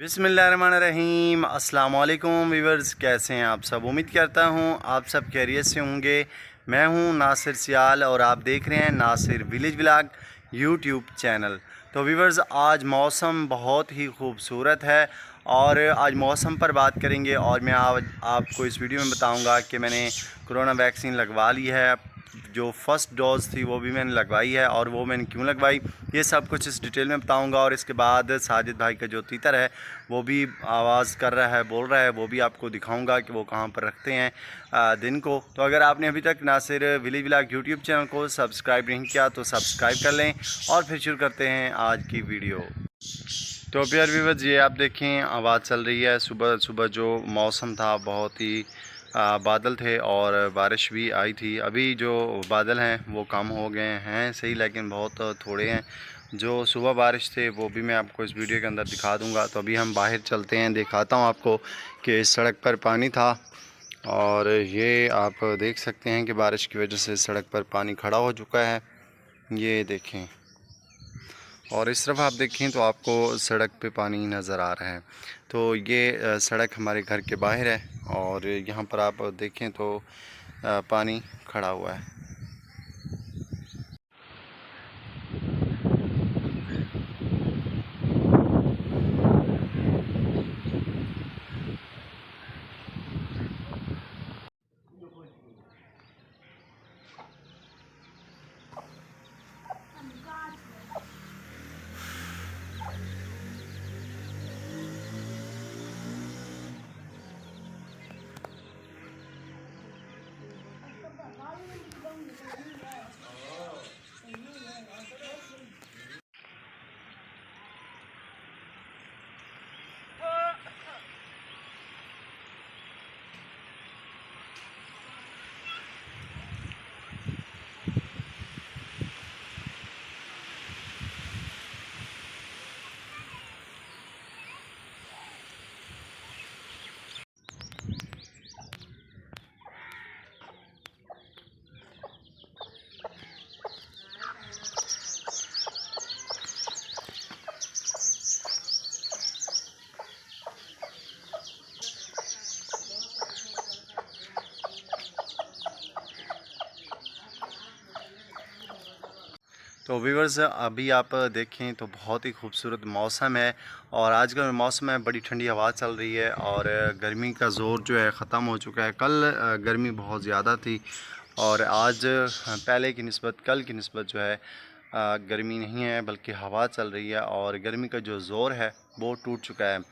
बिस्मिल्लाहिर्रहमानिर्रहीम। अस्सलाम वालेकुम व्यूअर्स, कैसे हैं आप सब। उम्मीद करता हूं आप सब खैरियत से होंगे। मैं हूं नासिर सियाल और आप देख रहे हैं Nasir village vlog YouTube channel. तो व्यूअर्स, आज मौसम बहुत ही खूबसूरत है और आज मौसम पर बात करेंगे और मैं आज आपको इस वीडियो में बताऊंगा कि मैंने कोरोना वैक्सीन लगवा ली है। जो फ़र्स्ट डोज़ थी वो भी मैंने लगवाई है और वो मैंने क्यों लगवाई, ये सब कुछ इस डिटेल में बताऊंगा। और इसके बाद साजिद भाई का जो तीतर है वो भी आवाज़ कर रहा है, बोल रहा है, वो भी आपको दिखाऊंगा कि वो कहाँ पर रखते हैं दिन को। तो अगर आपने अभी तक Nasir village vlog YouTube channel को सब्सक्राइब नहीं किया तो सब्सक्राइब कर लें और फिर शुरू करते हैं आज की वीडियो। तो प्यार व्यूअर्स, ये आप देखें आवाज़ चल रही है। सुबह सुबह जो मौसम था बहुत ही बादल थे और बारिश भी आई थी। अभी जो बादल हैं वो कम हो गए हैं सही, लेकिन बहुत थोड़े हैं। जो सुबह बारिश थे वो भी मैं आपको इस वीडियो के अंदर दिखा दूंगा। तो अभी हम बाहर चलते हैं, दिखाता हूं आपको कि इस सड़क पर पानी था और ये आप देख सकते हैं कि बारिश की वजह से सड़क पर पानी खड़ा हो चुका है। ये देखें, और इस तरफ आप देखें तो आपको सड़क पे पानी नज़र आ रहा है। तो ये सड़क हमारे घर के बाहर है और यहाँ पर आप देखें तो पानी खड़ा हुआ है। तो व्यूअर्स, अभी आप देखें तो बहुत ही खूबसूरत मौसम है और आज का मौसम है, बड़ी ठंडी हवा चल रही है और गर्मी का ज़ोर जो है ख़त्म हो चुका है। कल गर्मी बहुत ज़्यादा थी और आज पहले की निस्बत, कल की निस्बत जो है गर्मी नहीं है बल्कि हवा चल रही है और गर्मी का जो ज़ोर है वो टूट चुका है।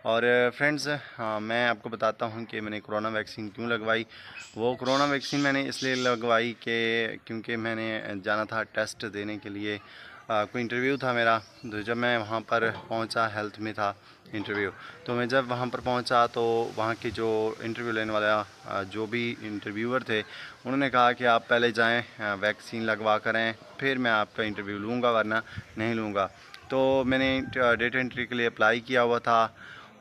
और फ्रेंड्स, मैं आपको बताता हूँ कि मैंने कोरोना वैक्सीन क्यों लगवाई। वो कोरोना वैक्सीन मैंने इसलिए लगवाई कि क्योंकि मैंने जाना था टेस्ट देने के लिए। कोई इंटरव्यू था मेरा। तो जब मैं वहाँ पर पहुँचा, हेल्थ में था इंटरव्यू, तो मैं जब वहाँ पर पहुँचा तो वहाँ के जो इंटरव्यू लेने वाला जो भी इंटरव्यूअर थे उन्होंने कहा कि आप पहले जाएँ वैक्सीन लगवा कर आएँ, फिर मैं आपका इंटरव्यू लूँगा वरना नहीं लूँगा। तो मैंने डेटा एंट्री के लिए अप्लाई किया हुआ था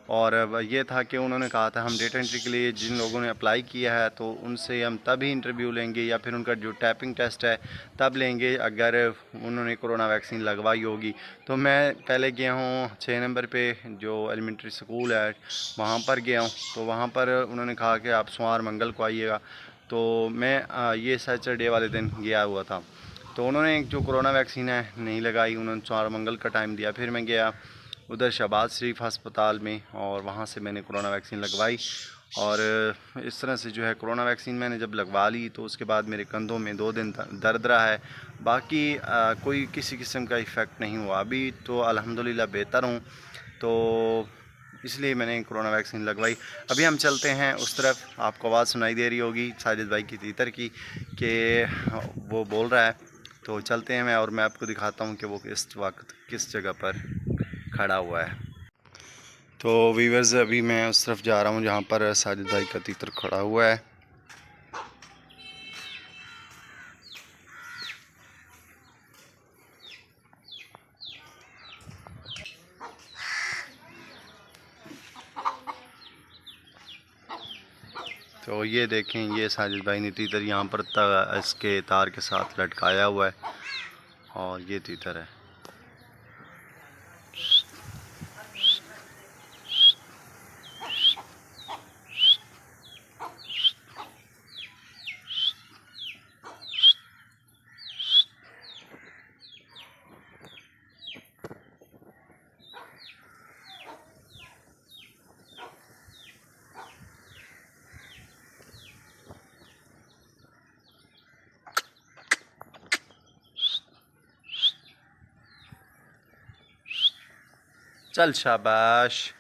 और ये था कि उन्होंने कहा था हम डेटा एंट्री के लिए जिन लोगों ने अप्लाई किया है तो उनसे हम तभी इंटरव्यू लेंगे या फिर उनका जो टाइपिंग टेस्ट है तब लेंगे अगर उन्होंने कोरोना वैक्सीन लगवाई होगी। तो मैं पहले गया हूँ 6 नंबर पे जो एलिमेंट्री स्कूल है वहाँ पर गया हूँ। तो वहाँ पर उन्होंने कहा कि आप सोमवार मंगल को आइएगा। तो मैं ये सैटरडे वाले दिन गया हुआ था। तो उन्होंने जो कोरोना वैक्सीन है नहीं लगाई, उन्होंने सोमवार मंगल का टाइम दिया। फिर मैं गया उधर शहबाज शरीफ अस्पताल में और वहाँ से मैंने कोरोना वैक्सीन लगवाई। और इस तरह से जो है कोरोना वैक्सीन मैंने जब लगवा ली तो उसके बाद मेरे कंधों में 2 दिन दर्द रहा है। बाकी कोई किसी किस्म का इफ़ेक्ट नहीं हुआ। अभी तो अल्हम्दुलिल्लाह बेहतर हूँ। तो इसलिए मैंने कोरोना वैक्सीन लगवाई। अभी हम चलते हैं उस तरफ। आपको आवाज़ सुनाई दे रही होगी साजिद भाई की तीतर की कि वो बोल रहा है। तो चलते हैं मैं आपको दिखाता हूँ कि वो इस वक्त किस जगह पर खड़ा हुआ है। तो वीवर्स, अभी मैं उस तरफ जा रहा हूँ जहाँ पर साजिद भाई का तीतर खड़ा हुआ है। तो ये देखें, ये साजिद भाई ने तीतर यहाँ पर इसके तार के साथ लटकाया हुआ है और ये तीतर है। चल शाबाश।